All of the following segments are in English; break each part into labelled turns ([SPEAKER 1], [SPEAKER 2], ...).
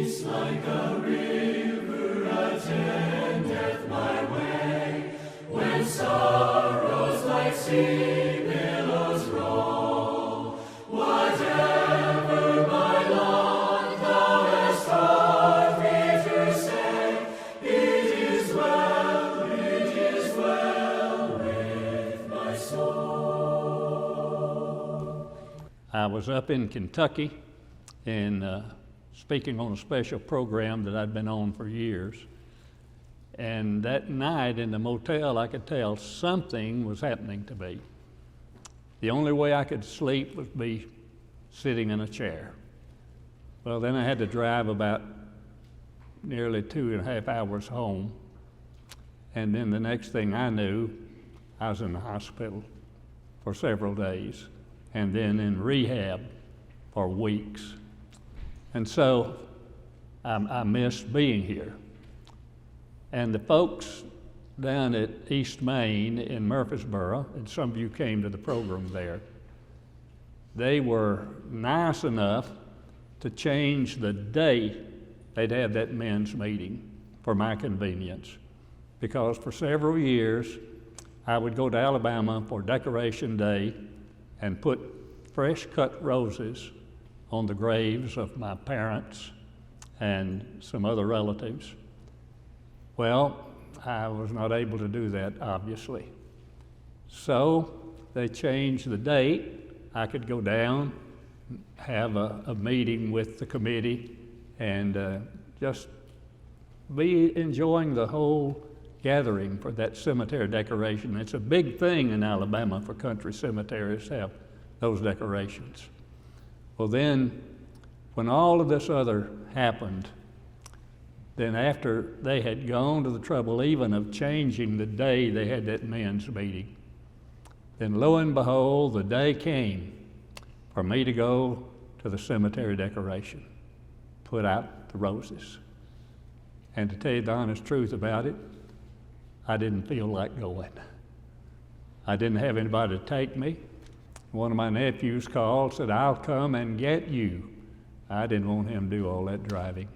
[SPEAKER 1] like a river attendeth my way, when sorrows like sea billows roll. Whatever my lot, thou hast taught me to say, it is well with my soul.
[SPEAKER 2] I was up in Kentucky and speaking on a special program that I'd been on for years. And that night in the motel, I could tell something was happening to me. The only way I could sleep was be sitting in a chair. Well, then I had to drive about nearly 2.5 hours home. And then the next thing I knew, I was in the hospital for several days, and then in rehab for weeks. And so I missed being here. And the folks down at East Main in Murfreesboro, and some of you came to the program there, they were nice enough to change the day they'd have that men's meeting for my convenience. Because for several years, I would go to Alabama for Decoration Day and put fresh cut roses on the graves of my parents and some other relatives. Well, I was not able to do that, obviously. So they changed the date. I could go down, have a meeting with the committee, and just be enjoying the whole gathering for that cemetery decoration. It's a big thing in Alabama for country cemeteries to have those decorations. Well, then, when all of this other happened, then after they had gone to the trouble even of changing the day they had that men's meeting, then lo and behold, the day came for me to go to the cemetery decoration, put out the roses. And to tell you the honest truth about it, I didn't feel like going. I didn't have anybody to take me. One of my nephews called, said, "I'll come and get you." I didn't want him to do all that driving.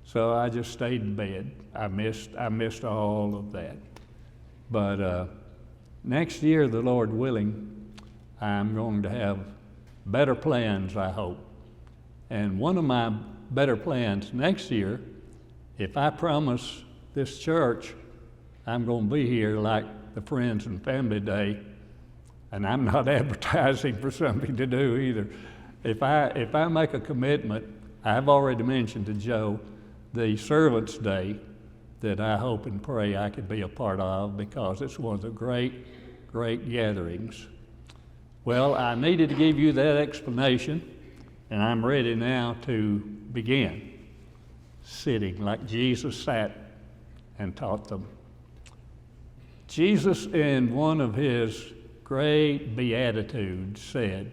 [SPEAKER 2] So I just stayed in bed. I missed all of that. But next year, the Lord willing, I'm going to have better plans, I hope. And one of my better plans next year, if I promise this church I'm going to be here like the Friends and Family Day, and I'm not advertising for something to do either. If I make a commitment, I've already mentioned to Joe the Servants' Day that I hope and pray I could be a part of, because it's one of the great, great gatherings. Well, I needed to give you that explanation, and I'm ready now to begin sitting like Jesus sat and taught them. Jesus, in one of his great Beatitudes, said,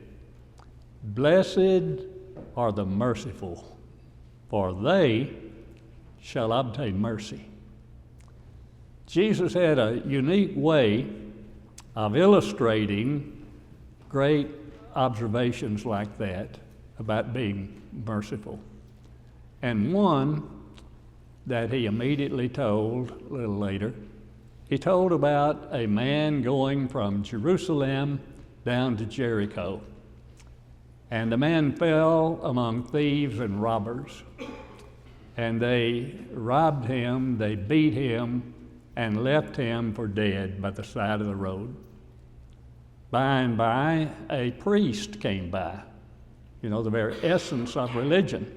[SPEAKER 2] "Blessed are the merciful, for they shall obtain mercy." Jesus had a unique way of illustrating great observations like that about being merciful. And one that he immediately told a little later, he told about a man going from Jerusalem down to Jericho. And the man fell among thieves and robbers. And they robbed him, they beat him, and left him for dead by the side of the road. By and by, a priest came by, the very essence of religion.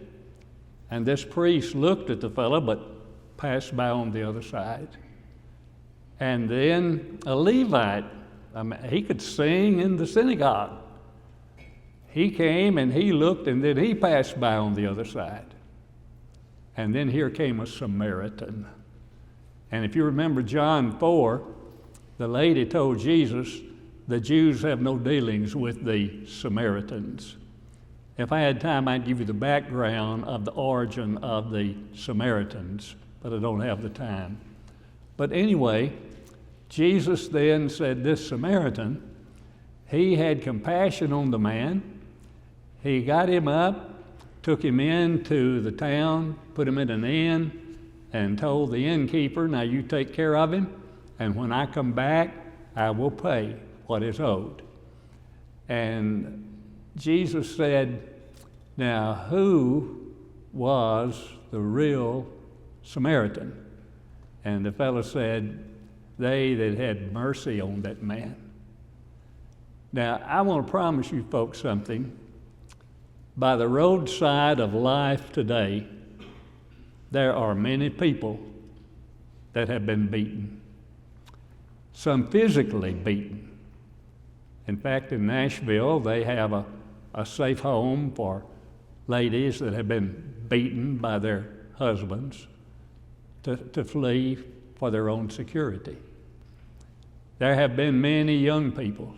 [SPEAKER 2] And this priest looked at the fellow, but passed by on the other side. And then a Levite, he could sing in the synagogue. He came and he looked, and then he passed by on the other side. And then here came a Samaritan. And if you remember John 4, the lady told Jesus, the Jews have no dealings with the Samaritans. If I had time, I'd give you the background of the origin of the Samaritans, but I don't have the time. But anyway, Jesus then said this Samaritan, he had compassion on the man. He got him up, took him into the town, put him in an inn, and told the innkeeper, now you take care of him, and when I come back, I will pay what is owed. And Jesus said, now who was the real Samaritan? And the fellow said, they that had mercy on that man. Now, I want to promise you folks something. By the roadside of life today, there are many people that have been beaten. Some physically beaten. In fact, in Nashville, they have a safe home for ladies that have been beaten by their husbands to flee for their own security. There have been many young people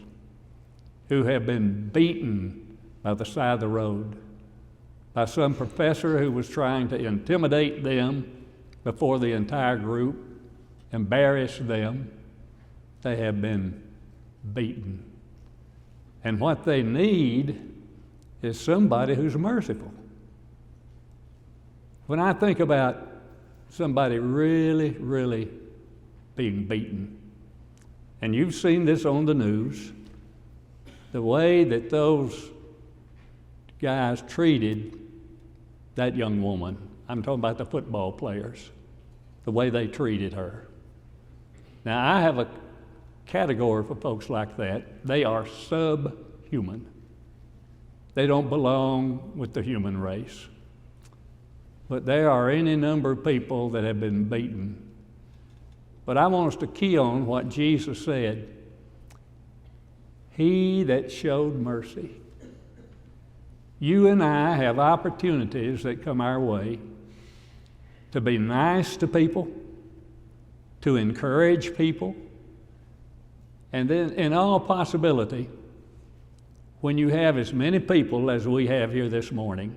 [SPEAKER 2] who have been beaten by the side of the road by some professor who was trying to intimidate them before the entire group, embarrass them. They have been beaten. And what they need is somebody who's merciful. When I think about somebody really, really being beaten, and you've seen this on the news, the way that those guys treated that young woman, I'm talking about the football players, the way they treated her. Now, I have a category for folks like that. They are subhuman. They don't belong with the human race. But there are any number of people that have been beaten. But I want us to key on what Jesus said. He that showed mercy. You and I have opportunities that come our way to be nice to people, to encourage people, and then in all possibility, when you have as many people as we have here this morning,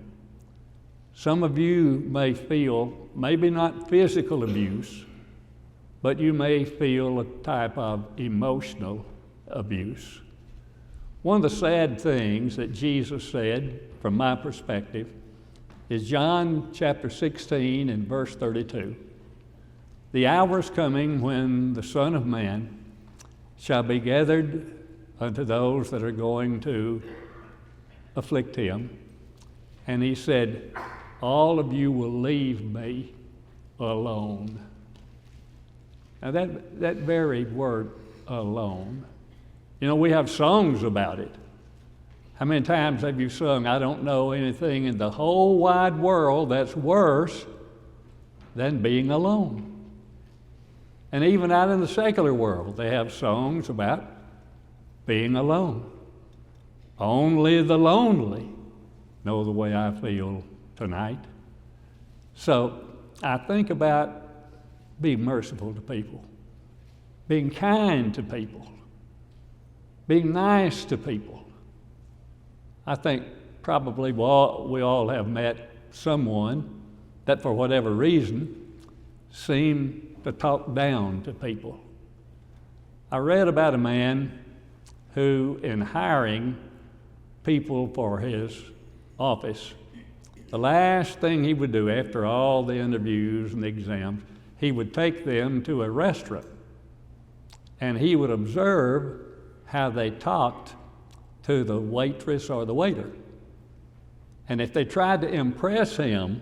[SPEAKER 2] some of you may feel maybe not physical abuse, but you may feel a type of emotional abuse. One of the sad things that Jesus said, from my perspective, is John chapter 16 and verse 32. The hour is coming when the Son of Man shall be gathered unto those that are going to afflict him. And he said, all of you will leave me alone. Now that very word, alone, you know, we have songs about it. How many times have you sung, I don't know anything in the whole wide world that's worse than being alone? And even out in the secular world, they have songs about being alone. Only the lonely know the way I feel tonight. So I think about being merciful to people, being kind to people, being nice to people. I think probably we all have met someone that for whatever reason seemed to talk down to people. I read about a man who, in hiring people for his office, the last thing he would do after all the interviews and the exams, he would take them to a restaurant and he would observe how they talked to the waitress or the waiter. And if they tried to impress him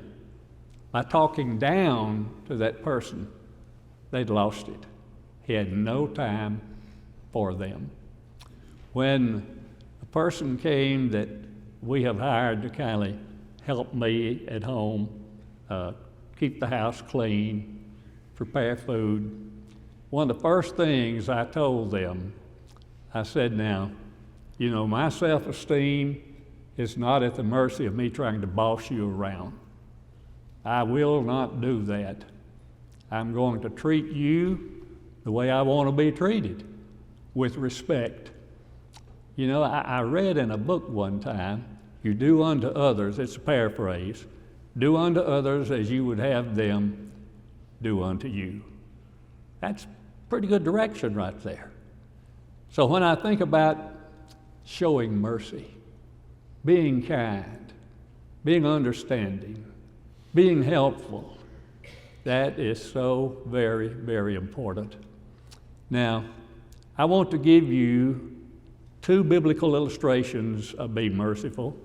[SPEAKER 2] by talking down to that person, they'd lost it. He had no time for them. When a person came that we have hired to kind of help me at home, keep the house clean, prepare food, one of the first things I told them, I said, now, you know, my self-esteem is not at the mercy of me trying to boss you around. I will not do that. I'm going to treat you the way I want to be treated, with respect. You know, I read in a book one time, you do unto others, it's a paraphrase, do unto others as you would have them do unto you. That's pretty good direction right there. So when I think about showing mercy, being kind, being understanding, being helpful. That is so very, very important. Now, I want to give you 2 biblical illustrations of being merciful,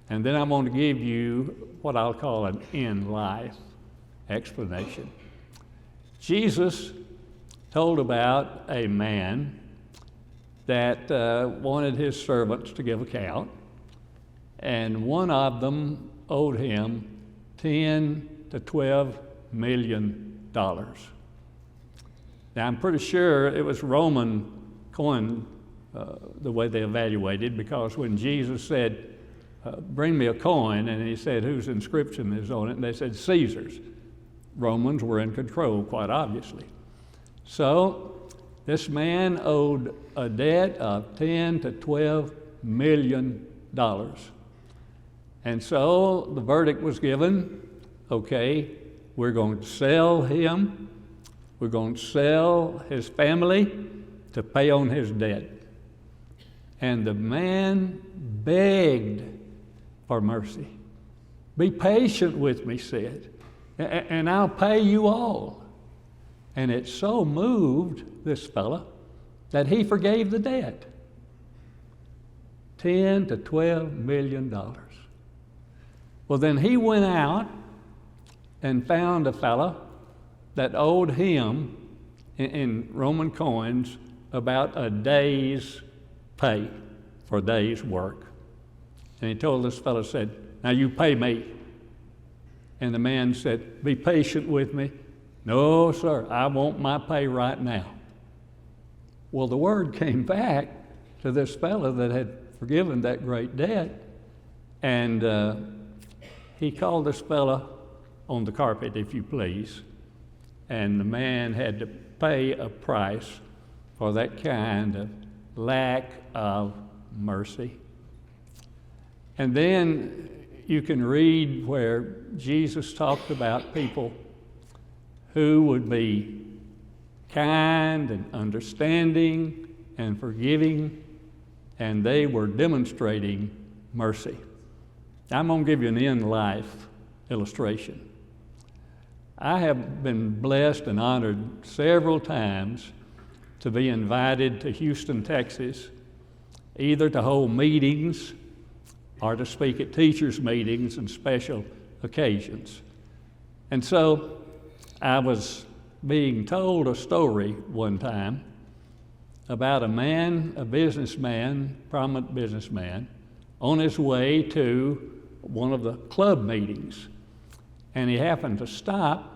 [SPEAKER 2] and then I'm going to give you what I'll call an in-life explanation. Jesus told about a man that wanted his servants to give account, and one of them owed him $10 to $12 million. Now, I'm pretty sure it was Roman coin, the way they evaluated, because when Jesus said, bring me a coin, and he said, whose inscription is on it, and they said, Caesar's. Romans were in control, quite obviously. So this man owed a debt of $10 to $12 million. And so the verdict was given, okay, we're going to sell him, we're going to sell his family to pay on his debt. And the man begged for mercy. Be patient with me, said, and I'll pay you all. And it so moved this fella that he forgave the debt. $10 to $12 million. Well, then he went out and found a fella that owed him in Roman coins about a day's pay for a day's work. And he told this fellow, said, now you pay me. And the man said, be patient with me. No, sir, I want my pay right now. Well, the word came back to this fellow that had forgiven that great debt, and he called this fellow on the carpet, if you please, and the man had to pay a price for that kind of lack of mercy. And then you can read where Jesus talked about people who would be kind and understanding and forgiving, and they were demonstrating mercy. I'm going to give you an in-life illustration. I have been blessed and honored several times to be invited to Houston, Texas, either to hold meetings or to speak at teachers' meetings and special occasions. And so I was being told a story one time about a man, a businessman, prominent businessman, on his way to one of the club meetings. And he happened to stop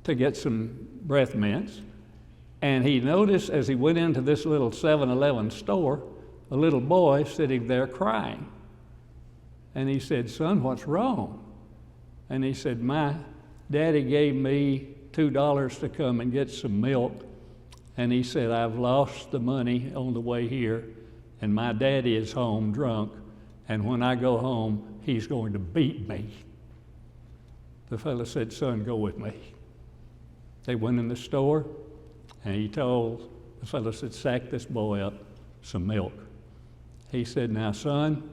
[SPEAKER 2] to get some breath mints. And he noticed as he went into this little 7-Eleven store, a little boy sitting there crying. And he said, son, what's wrong? And he said, my daddy gave me $2 to come and get some milk. And he said, I've lost the money on the way here, and my daddy is home drunk, and when I go home, he's going to beat me. The fellow said, son, go with me. They went in the store, and he told the fellow, said, sack this boy up some milk. He said, now, son,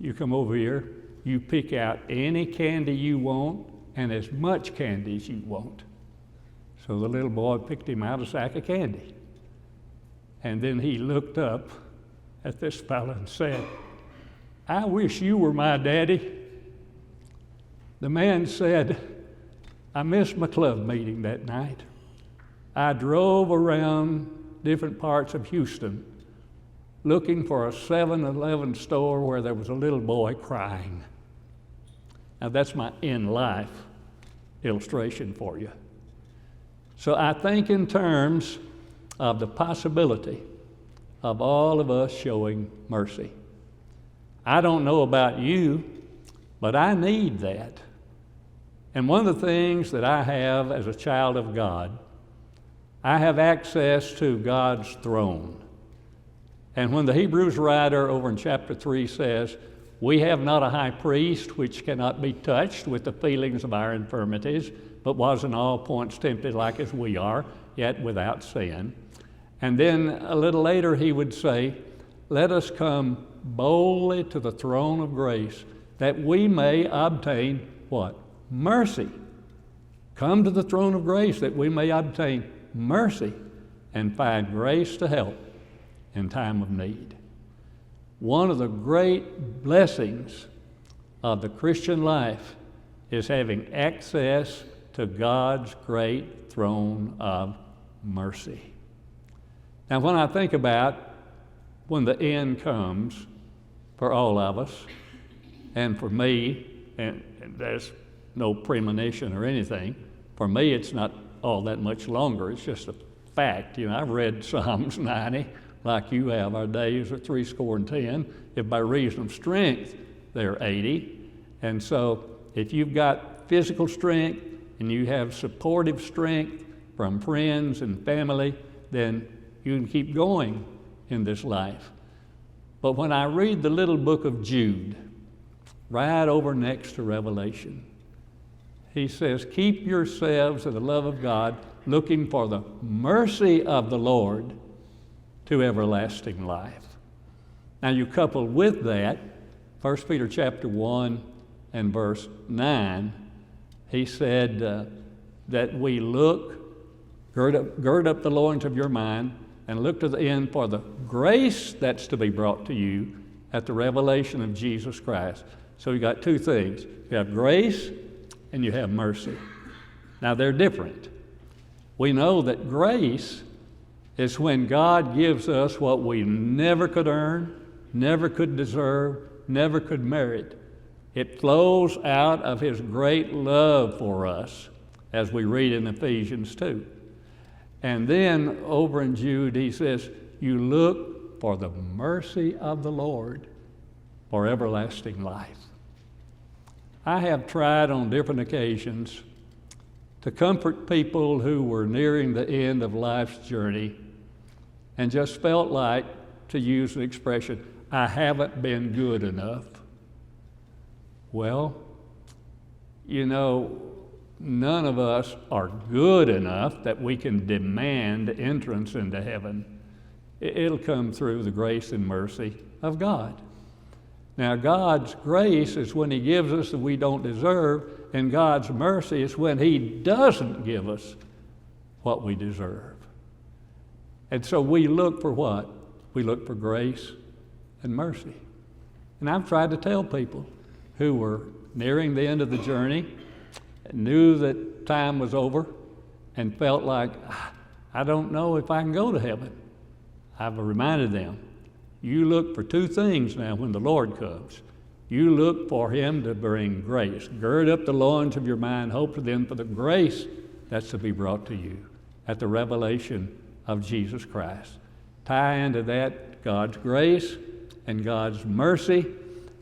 [SPEAKER 2] you come over here, you pick out any candy you want and as much candy as you want. So the little boy picked him out a sack of candy. And then he looked up at this fellow and said, I wish you were my daddy. The man said, I missed my club meeting that night. I drove around different parts of Houston looking for a 7-Eleven store where there was a little boy crying. Now that's my in-life illustration for you. So I think in terms of the possibility of all of us showing mercy. I don't know about you, but I need that. And one of the things that I have as a child of God, I have access to God's throne. And when the Hebrews writer over in chapter 3 says, we have not a high priest which cannot be touched with the feelings of our infirmities, but was in all points tempted like as we are, yet without sin. And then a little later he would say, let us come boldly to the throne of grace that we may obtain what? Mercy. Come to the throne of grace that we may obtain mercy and find grace to help in time of need. One of the great blessings of the Christian life is having access to God's great throne of mercy. Now, when I think about when the end comes for all of us, and for me, and there's no premonition or anything, for me it's not all that much longer, it's just a fact. I've read Psalms 90 like you have. Our days are 70, if by reason of strength they're 80. And so if you've got physical strength and you have supportive strength from friends and family, then you can keep going in this life. But when I read the little book of Jude, right over next to Revelation, he says, keep yourselves in the love of God, looking for the mercy of the Lord to everlasting life. Now you couple with that 1 Peter chapter 1 and verse 9, he said that we gird up the loins of your mind and look to the end for the grace that's to be brought to you at the revelation of Jesus Christ. So you got two things. You have grace and you have mercy. Now they're different. We know that grace is when God gives us what we never could earn, never could deserve, never could merit. It flows out of His great love for us, as we read in Ephesians 2. And then over in Jude, he says, you look for the mercy of the Lord for everlasting life. I have tried on different occasions to comfort people who were nearing the end of life's journey and just felt like, to use the expression, I haven't been good enough. Well, none of us are good enough that we can demand entrance into heaven. It'll come through the grace and mercy of God. Now, God's grace is when He gives us that we don't deserve, and God's mercy is when He doesn't give us what we deserve. And so we look for what? We look for grace and mercy. And I've tried to tell people who were nearing the end of the journey, knew that time was over, and felt like, I don't know if I can go to heaven. I've reminded them, you look for two things now when the Lord comes. You look for Him to bring grace. Gird up the loins of your mind, hope to them for the grace that's to be brought to you at the revelation of Jesus Christ. Tie into that God's grace and God's mercy,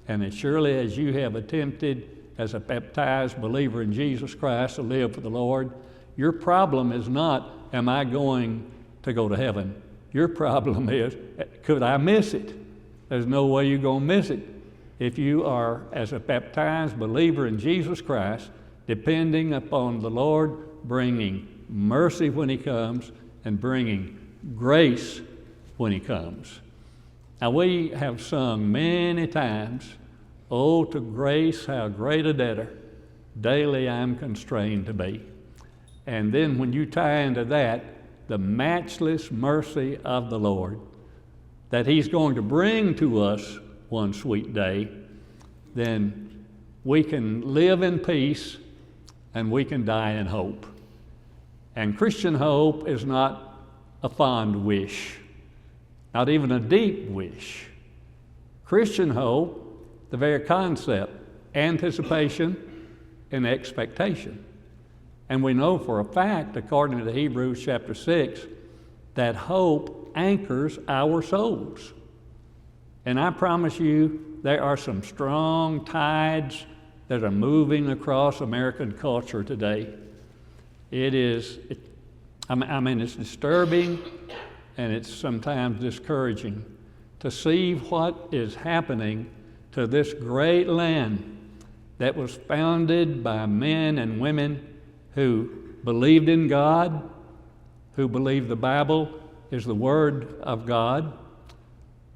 [SPEAKER 2] and as surely as you have attempted as a baptized believer in Jesus Christ to live for the Lord, your problem is not, am I going to go to heaven? Your problem is, could I miss it? There's no way you're going to miss it if you are, as a baptized believer in Jesus Christ, depending upon the Lord bringing mercy when He comes and bringing grace when He comes. Now, we have sung many times, oh, to grace, how great a debtor daily I'm constrained to be. And then when you tie into that the matchless mercy of the Lord that He's going to bring to us one sweet day, then we can live in peace and we can die in hope. And Christian hope is not a fond wish, not even a deep wish. Christian hope, the very concept, anticipation and expectation. And we know for a fact, according to Hebrews chapter 6, that hope anchors our souls. And I promise you, there are some strong tides that are moving across American culture today. It's disturbing and it's sometimes discouraging to see what is happening to this great land that was founded by men and women who believed in God, who believed the Bible is the Word of God.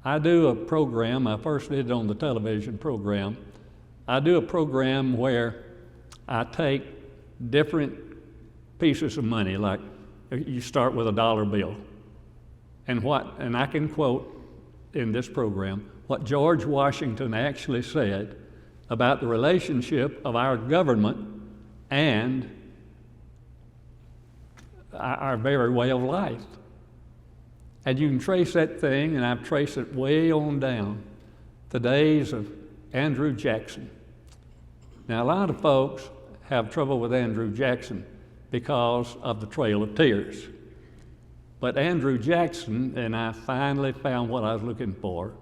[SPEAKER 2] I do a program, I first did it on the television program. I do a program where I take different pieces of money, like you start with a dollar bill, and I can quote in this program what George Washington actually said about the relationship of our government and our very way of life. And you can trace that thing, and I've traced it way on down, the days of Andrew Jackson. Now, a lot of folks have trouble with Andrew Jackson because of the Trail of Tears. But Andrew Jackson, and I finally found what I was looking for,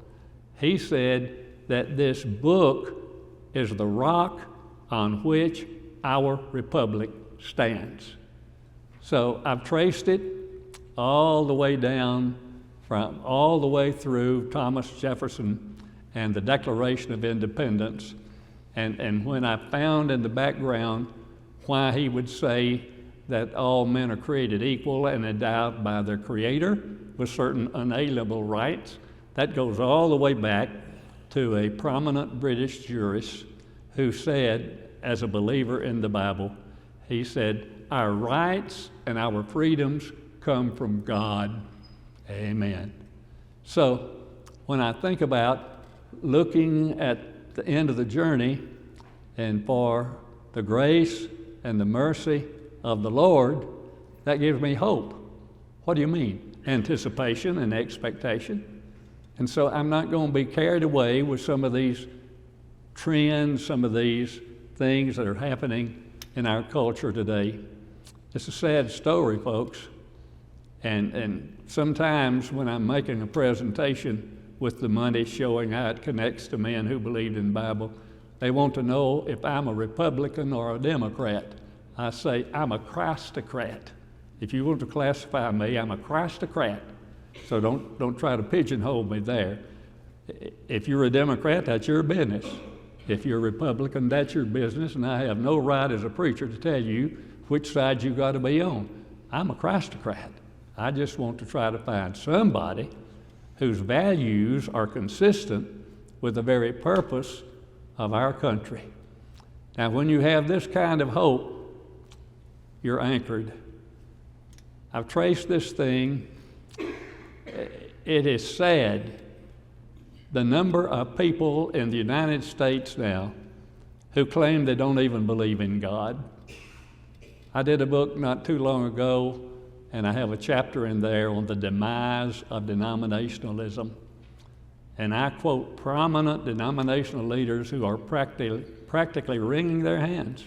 [SPEAKER 2] he said that this book is the rock on which our republic stands. So I've traced it all the way down, from all the way through Thomas Jefferson and the Declaration of Independence. And when I found in the background why he would say that all men are created equal and endowed by their Creator with certain unalienable rights, that goes all the way back to a prominent British jurist who said, as a believer in the Bible, he said, our rights and our freedoms come from God. Amen. So when I think about looking at the end of the journey and for the grace and the mercy of the Lord, that gives me hope. What do you mean? Anticipation and expectation. And so I'm not going to be carried away with some of these trends, some of these things that are happening in our culture today. It's a sad story, folks. And sometimes when I'm making a presentation with the money showing how it connects to men who believed in the Bible, they want to know if I'm a Republican or a Democrat. I say, I'm a Christocrat. If you want to classify me, I'm a Christocrat. So don't try to pigeonhole me there. If you're a Democrat, that's your business. If you're a Republican, that's your business, and I have no right as a preacher to tell you which side you got to be on. I'm a Christocrat. I just want to try to find somebody whose values are consistent with the very purpose of our country. Now, when you have this kind of hope, you're anchored. I've traced this thing. It is sad, the number of people in the United States now who claim they don't even believe in God. I did a book not too long ago, and I have a chapter in there on the demise of denominationalism. And I quote prominent denominational leaders who are practically wringing their hands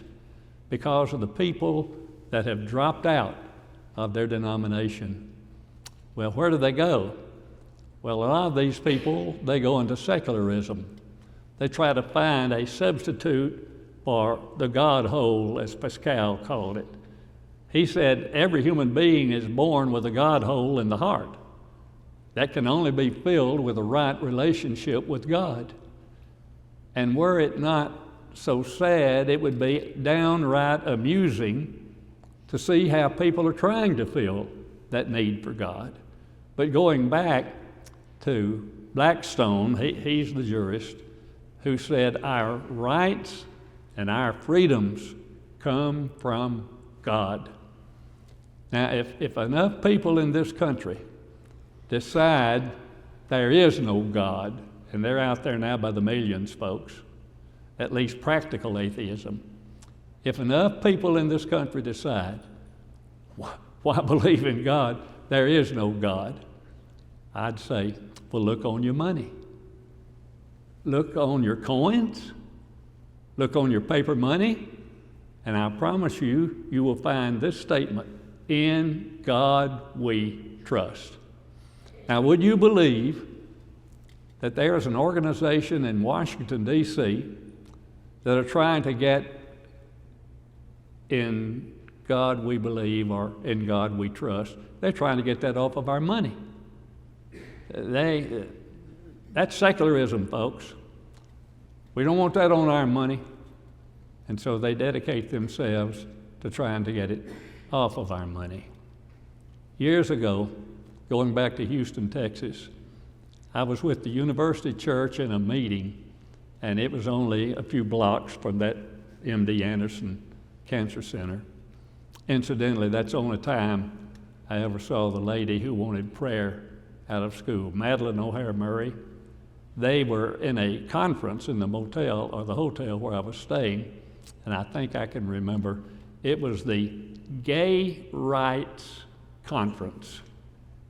[SPEAKER 2] because of the people that have dropped out of their denomination. Well, where do they go? Well, a lot of these people, they go into secularism. They try to find a substitute for the God hole, as Pascal called it. He said every human being is born with a God hole in the heart that can only be filled with a right relationship with God. And were it not so sad, it would be downright amusing to see how people are trying to fill that need for God. But going back to Blackstone, he's the jurist who said our rights and our freedoms come from God. Now, if enough people in this country decide there is no God, and they're out there now by the millions, folks, at least practical atheism, if enough people in this country decide, why believe in God? There is no God. I'd say, well, look on your money. Look on your coins. Look on your paper money. And I promise you, you will find this statement, in God we trust. Now, would you believe that there is an organization in Washington, D.C. that are trying to get in God we believe or in God we trust? They're trying to get that off of our money. That's secularism, folks. We don't want that on our money. And so they dedicate themselves to trying to get it off of our money. Years ago, going back to Houston, Texas, I was with the University Church in a meeting, and it was only a few blocks from that MD Anderson Cancer Center. Incidentally, that's the only time I ever saw the lady who wanted prayer out of school, Madeline O'Hare Murray. They were in a conference in the motel or the hotel where I was staying, and I think I can remember it was the Gay Rights Conference,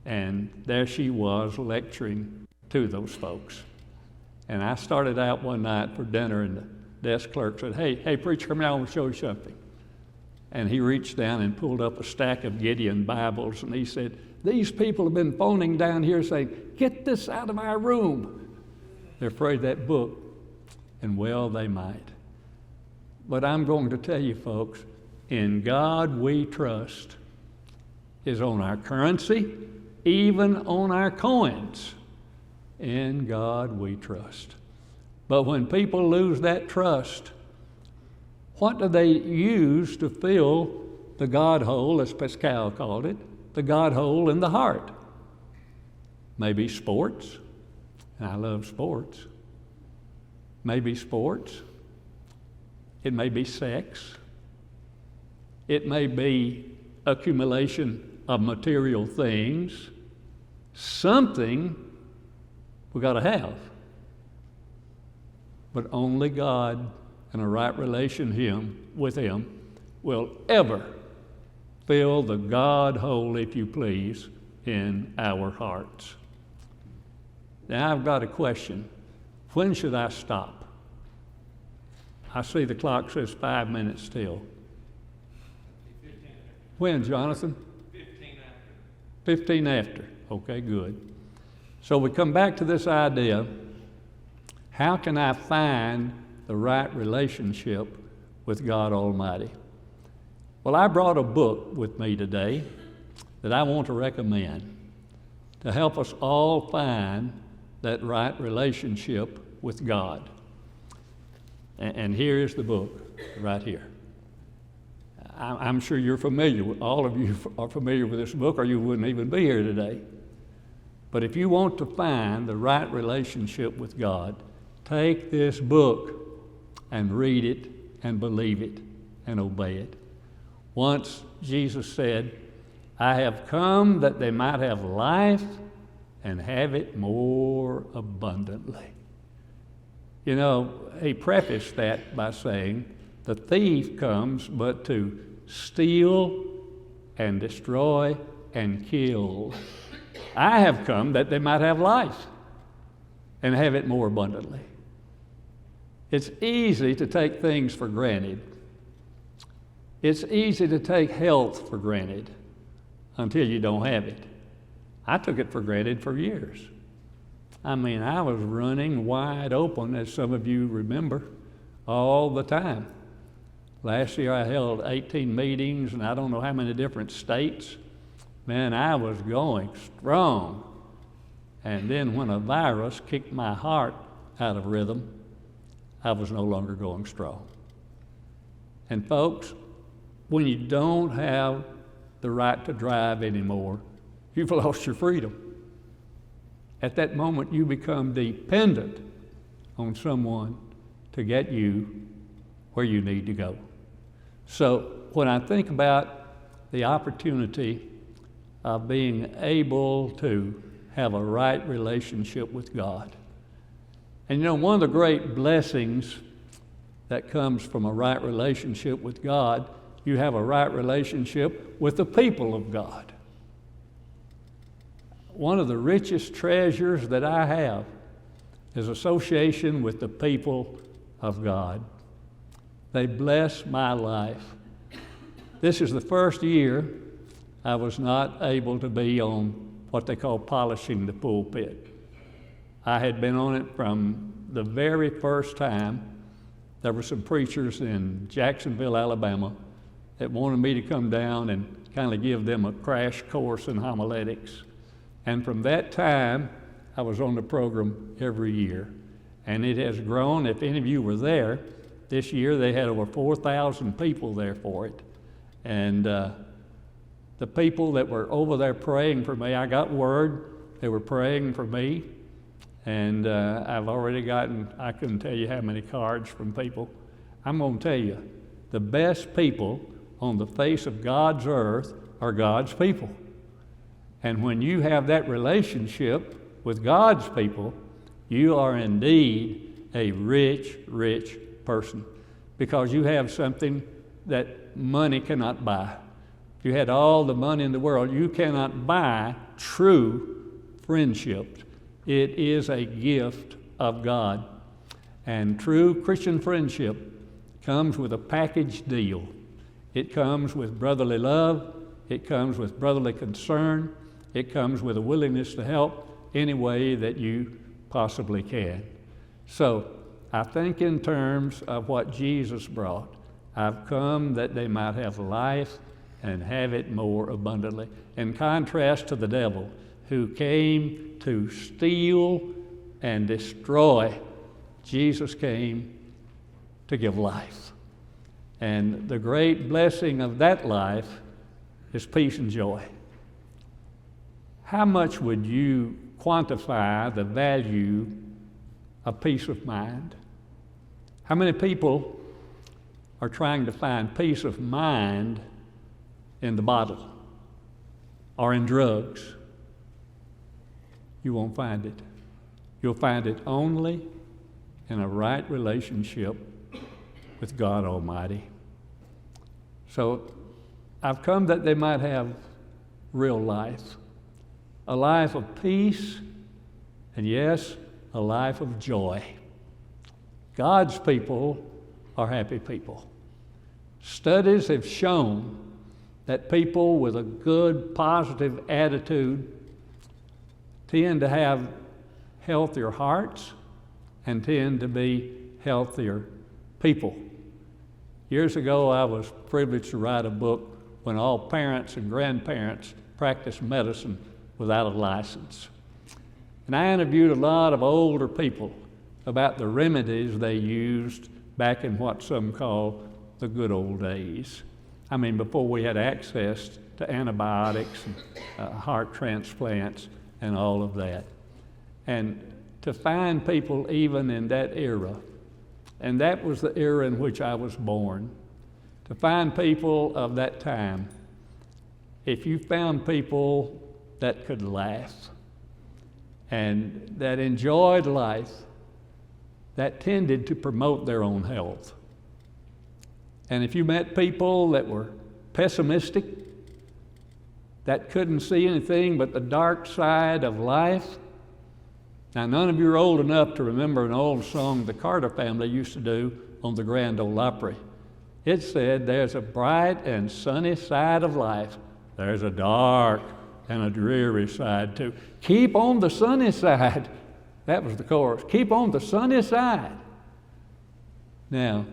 [SPEAKER 2] and there she was lecturing to those folks. And I started out one night for dinner, and the desk clerk said, hey, preacher, come down, I want to show you something. And he reached down and pulled up a stack of Gideon Bibles, and he said, these people have been phoning down here saying, get this out of our room. They're afraid of that book, and well, they might. But I'm going to tell you, folks, in God we trust is on our currency, even on our coins. In God we trust. But when people lose that trust, what do they use to fill the God hole, as Pascal called it, the God hole in the heart? Maybe sports, and I love sports. Maybe sports. It may be sex. It may be accumulation of material things. Something we got to have. But only God and a right relation with Him will ever fill the God hole, if you please, in our hearts. Now I've got a question. When should I stop? I see the clock says 5 minutes still.
[SPEAKER 1] 15 after.
[SPEAKER 2] When, Jonathan?
[SPEAKER 1] 15 after.
[SPEAKER 2] 15 after. Okay, good. So we come back to this idea, how can I find the right relationship with God Almighty? Well, I brought a book with me today that I want to recommend to help us all find that right relationship with God. And here is the book right here. I'm sure you're familiar with, all of you are familiar with this book, or you wouldn't even be here today. But if you want to find the right relationship with God, take this book and read it and believe it and obey it. Once Jesus said, I have come that they might have life and have it more abundantly. You know, he prefaced that by saying, the thief comes but to steal and destroy and kill. I have come that they might have life and have it more abundantly. It's easy to take things for granted. It's easy to take health for granted until you don't have it. I took it for granted for years. I mean, I was running wide open, as some of you remember, all the time. Last year I held 18 meetings, and I don't know how many different states. Man, I was going strong. And then when a virus kicked my heart out of rhythm, I was no longer going strong. And folks, when you don't have the right to drive anymore, you've lost your freedom. At that moment, you become dependent on someone to get you where you need to go. So when I think about the opportunity of being able to have a right relationship with God, and you know, one of the great blessings that comes from a right relationship with God, you have a right relationship with the people of God. One of the richest treasures that I have is association with the people of God. They bless my life. This is the first year I was not able to be on what they call polishing the pulpit. I had been on it from the very first time. There were some preachers in Jacksonville, Alabama, that wanted me to come down and kind of give them a crash course in homiletics. And from that time, I was on the program every year. And it has grown. If any of you were there, this year they had over 4,000 people there for it. And the people that were over there praying for me, I got word they were praying for me. And I've already gotten, I couldn't tell you how many cards from people. I'm going to tell you, the best people on the face of God's earth are God's people. And when you have that relationship with God's people, you are indeed a rich, rich person, because you have something that money cannot buy. If you had all the money in the world, you cannot buy true friendship. It is a gift of God. And true Christian friendship comes with a package deal. It comes with brotherly love. It comes with brotherly concern. It comes with a willingness to help any way that you possibly can. So I think in terms of what Jesus brought, I've come that they might have life and have it more abundantly. In contrast to the devil, who came to steal and destroy, Jesus came to give life. And the great blessing of that life is peace and joy. How much would you quantify the value of peace of mind? How many people are trying to find peace of mind in the bottle or in drugs? You won't find it. You'll find it only in a right relationship with God Almighty. So I've come that they might have real life, a life of peace, and yes, a life of joy. God's people are happy people. Studies have shown that people with a good, positive attitude tend to have healthier hearts and tend to be healthier people. Years ago, I was privileged to write a book when all parents and grandparents practice medicine without a license. And I interviewed a lot of older people about the remedies they used back in what some call the good old days. I mean, before we had access to antibiotics and heart transplants and all of that. And to find people even in that era, and that was the era in which I was born, to find people of that time, if you found people that could laugh and that enjoyed life, that tended to promote their own health. And if you met people that were pessimistic, that couldn't see anything but the dark side of life. Now, none of you are old enough to remember an old song the Carter family used to do on the Grand Ole Opry. It said, "There's a bright and sunny side of life. There's a dark and a dreary side too. Keep on the sunny side." That was the chorus. Keep on the sunny side. Now,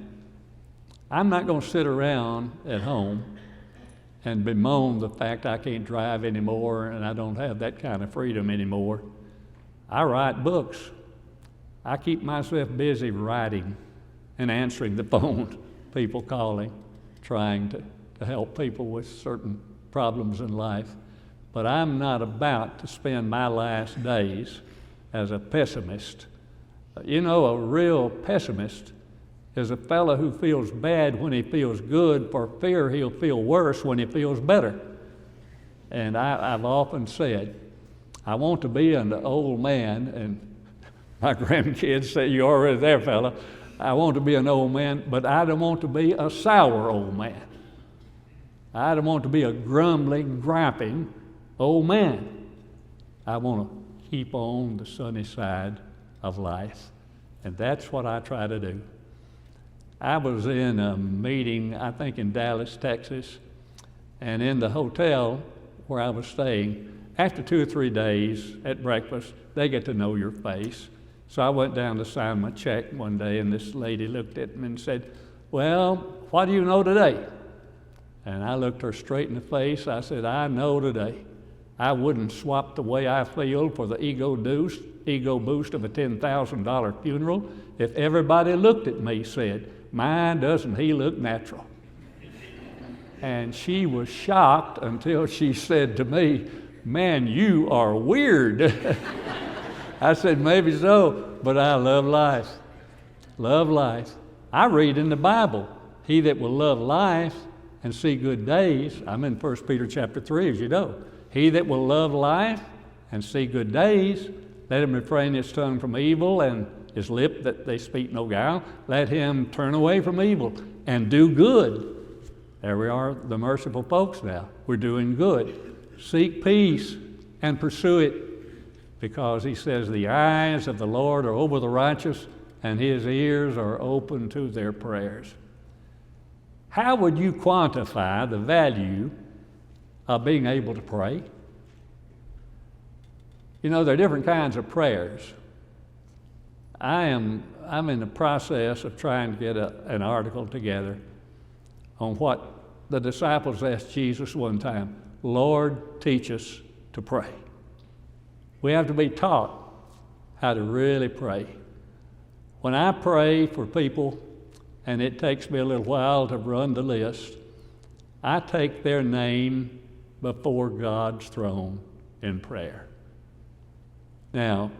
[SPEAKER 2] I'm not going to sit around at home and bemoan the fact I can't drive anymore and I don't have that kind of freedom anymore. I write books. I keep myself busy writing and answering the phone, people calling, trying to help people with certain problems in life. But I'm not about to spend my last days as a pessimist. You know, a real pessimist is a fellow who feels bad when he feels good for fear he'll feel worse when he feels better. And I've often said, I want to be an old man, and my grandkids say, "You're already there, fella." I want to be an old man, but I don't want to be a sour old man. I don't want to be a grumbling, griping old man. I want to keep on the sunny side of life, and that's what I try to do. I was in a meeting, I think in Dallas, Texas, and in the hotel where I was staying, after 2 or 3 days at breakfast, they get to know your face. So I went down to sign my check one day, and this lady looked at me and said, "Well, what do you know today?" And I looked her straight in the face. I said, "I know today I wouldn't swap the way I feel for the ego boost of a $10,000 funeral if everybody looked at me said, 'My, doesn't he look natural?'" And she was shocked until she said to me, "Man, you are weird." I said, maybe so, but I love life. Love life. I read in the Bible, he that will love life and see good days. I'm in 1 Peter chapter 3, as you know. He that will love life and see good days, let him refrain his tongue from evil and his lip that they speak no guile. Let him turn away from evil and do good. There we are, the merciful folks now. We're doing good. Seek peace and pursue it, because he says the eyes of the Lord are over the righteous and his ears are open to their prayers. How would you quantify the value of being able to pray? You know, there are different kinds of prayers. I'm in the process of trying to get an article together on what the disciples asked Jesus one time, Lord, teach us to pray. We have to be taught how to really pray. When I pray for people, and it takes me a little while to run the list, I take their name before God's throne in prayer. Now,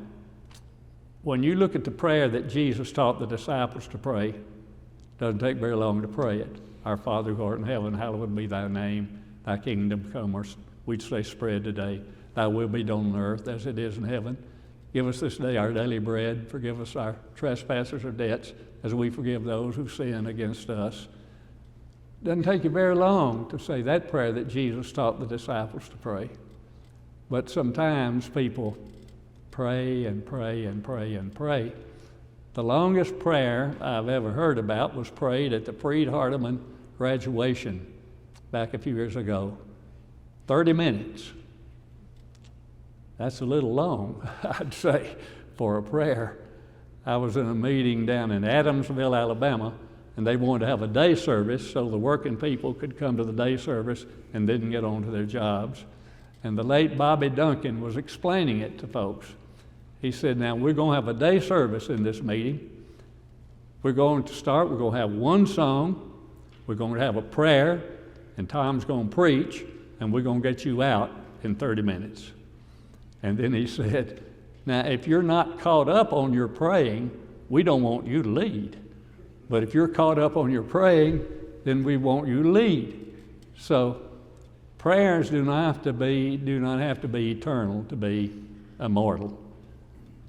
[SPEAKER 2] when you look at the prayer that Jesus taught the disciples to pray, it doesn't take very long to pray it. Our Father who art in heaven, hallowed be thy name. Thy kingdom come, or we'd say spread today. Thy will be done on earth as it is in heaven. Give us this day our daily bread. Forgive us our trespasses or debts as we forgive those who sin against us. Doesn't take you very long to say that prayer that Jesus taught the disciples to pray. But sometimes people pray and pray and pray and pray. The longest prayer I've ever heard about was prayed at the Freed-Hardeman graduation back a few years ago. 30 minutes. That's a little long, I'd say, for a prayer. I was in a meeting down in Adamsville, Alabama, and they wanted to have a day service so the working people could come to the day service and didn't get on to their jobs. And the late Bobby Duncan was explaining it to folks. He said, now we're going to have a day service in this meeting. We're going to have one song, we're going to have a prayer, and Tom's going to preach, and we're going to get you out in 30 minutes. And then he said, now if you're not caught up on your praying, we don't want you to lead. But if you're caught up on your praying, then we want you to lead. So prayers do not have to be eternal to be immortal.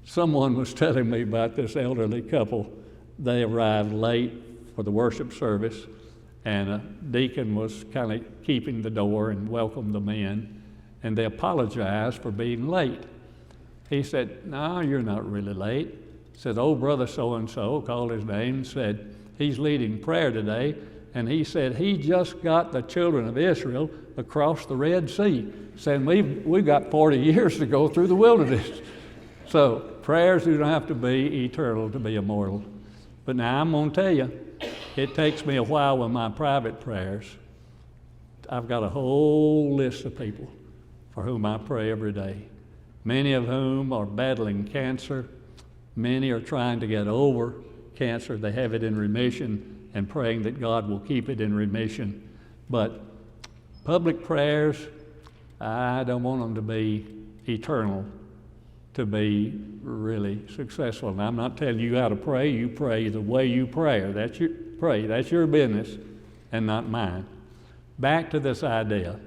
[SPEAKER 2] Someone was telling me about this elderly couple. They arrived late for the worship service, and a deacon was kind of keeping the door and welcomed them in, and they apologized for being late. He said, no, you're not really late. Said, old brother so-and-so, called his name, said, he's leading prayer today, and he said he just got the children of Israel across the Red Sea, saying we've got 40 years to go through the wilderness. So prayers do not have to be eternal to be immortal. But now I'm going to tell you, it takes me a while with my private prayers. I've got a whole list of people for whom I pray every day, many of whom are battling cancer. Many are trying to get over cancer. They have it in remission and praying that God will keep it in remission. But public prayers, I don't want them to be eternal to be really successful. And I'm not telling you how to pray. You pray the way you pray. That's your business and not mine. Back to this idea.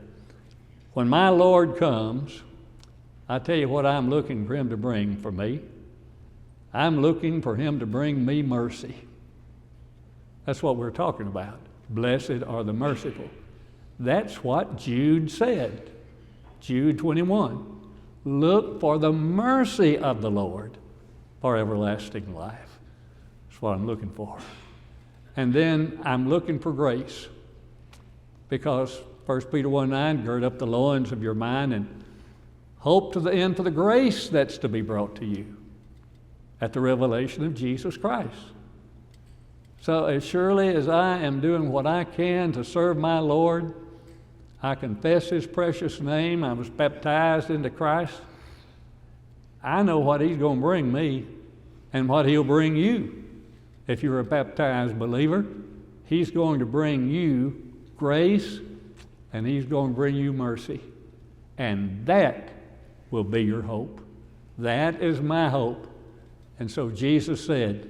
[SPEAKER 2] When my Lord comes, I tell you what I'm looking for him to bring for me. I'm looking for him to bring me mercy. That's what we're talking about. Blessed are the merciful. That's what Jude said. Jude 21. Look for the mercy of the Lord for everlasting life. That's what I'm looking for. And then I'm looking for grace, because 1 Peter 1:9, gird up the loins of your mind and hope to the end for the grace that's to be brought to you at the revelation of Jesus Christ. So as surely as I am doing what I can to serve my Lord, I confess his precious name. I was baptized into Christ. I know what he's going to bring me and what he'll bring you. If you're a baptized believer, he's going to bring you grace and he's going to bring you mercy. And that will be your hope. That is my hope. And so Jesus said,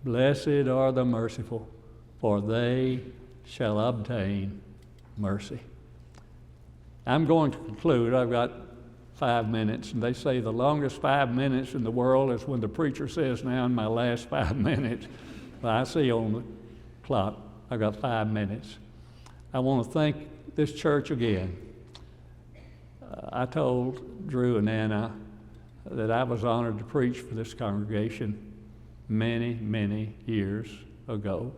[SPEAKER 2] "Blessed are the merciful, for they shall obtain mercy." I'm going to conclude. I've got 5 minutes, and they say the longest 5 minutes in the world is when the preacher says, "Now in my last 5 minutes." Well, I see on the clock, I've got 5 minutes. I want to thank this church again. I told Drew and Anna that I was honored to preach for this congregation many, many years ago.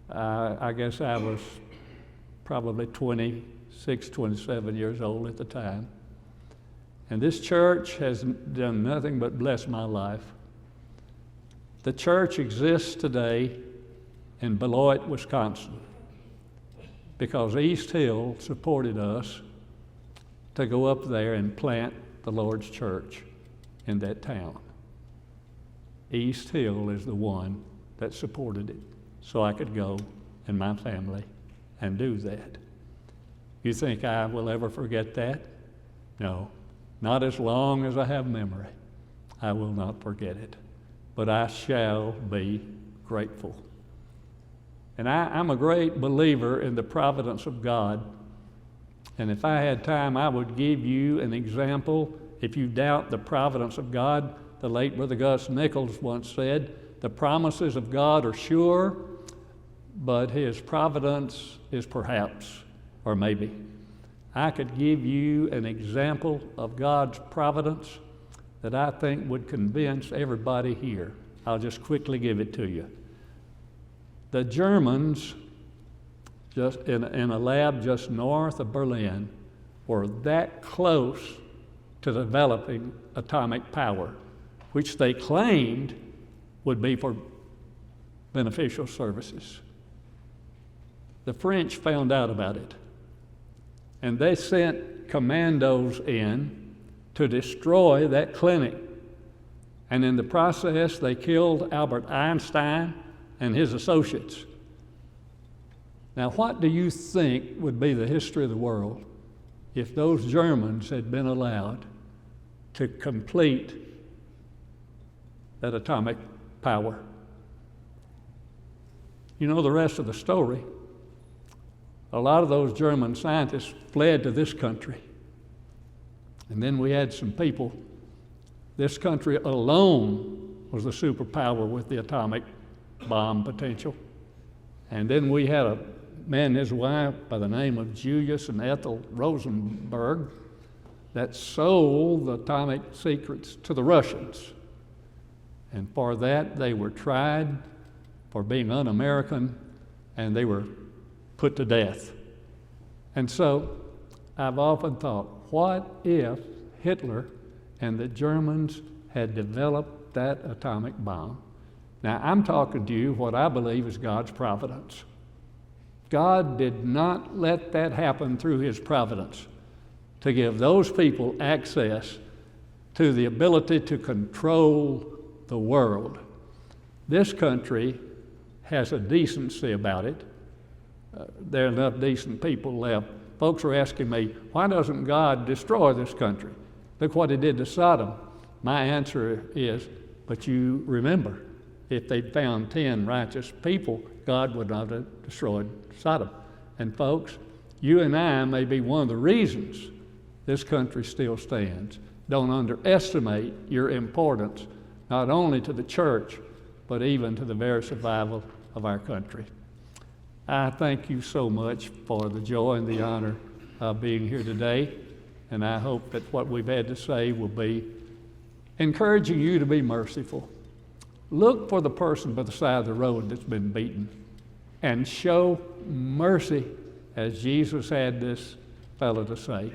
[SPEAKER 2] I guess I was probably 26, 27 years old at the time. And this church has done nothing but bless my life. The church exists today in Beloit, Wisconsin, because East Hill supported us to go up there and plant the Lord's church in that town. East Hill is the one that supported it, so I could go and my family and do that. You think I will ever forget that? No, not as long as I have memory. I will not forget it, but I shall be grateful. And I'm a great believer in the providence of God. And if I had time, I would give you an example. If you doubt the providence of God, the late Brother Gus Nichols once said, "The promises of God are sure, but His providence is perhaps, or maybe." I could give you an example of God's providence that I think would convince everybody here. I'll just quickly give it to you. The Germans, just in a lab just north of Berlin, were that close to developing atomic power, which they claimed would be for beneficial services. The French found out about it, and they sent commandos in to destroy that clinic. And in the process, they killed Albert Einstein and his associates. Now, what do you think would be the history of the world if those Germans had been allowed to complete that atomic power? You know the rest of the story. A lot of those German scientists fled to this country. And then we had some people. This country alone was the superpower with the atomic bomb potential. And then we had a man and his wife by the name of Julius and Ethel Rosenberg that sold the atomic secrets to the Russians. And for that, they were tried for being un-American, and they were put to death. And so I've often thought, what if Hitler and the Germans had developed that atomic bomb? Now, I'm talking to you what I believe is God's providence. God did not let that happen through His providence to give those people access to the ability to control the world. This country has a decency about it. There are enough decent people left. Folks are asking me, why doesn't God destroy this country? Look what He did to Sodom. My answer is, but you remember, if they'd found 10 righteous people, God would not have destroyed Sodom. And folks, you and I may be one of the reasons this country still stands. Don't underestimate your importance, not only to the church, but even to the very survival of our country. I thank you so much for the joy and the honor of being here today, and I hope that what we've had to say will be encouraging you to be merciful. Look for the person by the side of the road that's been beaten and show mercy, as Jesus had this fellow to say.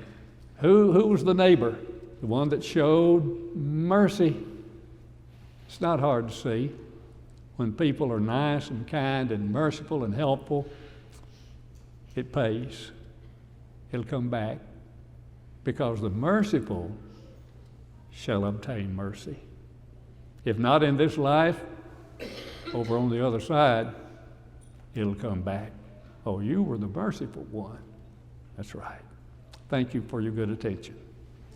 [SPEAKER 2] Who was the neighbor? The one that showed mercy. It's not hard to see. When people are nice and kind and merciful and helpful, it pays. It'll come back, because the merciful shall obtain mercy. If not in this life, over on the other side, it'll come back. Oh, you were the merciful one. That's right. Thank you for your good attention.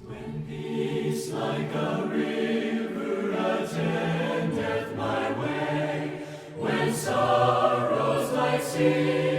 [SPEAKER 1] When peace like a river attendeth my way, when sorrows like sea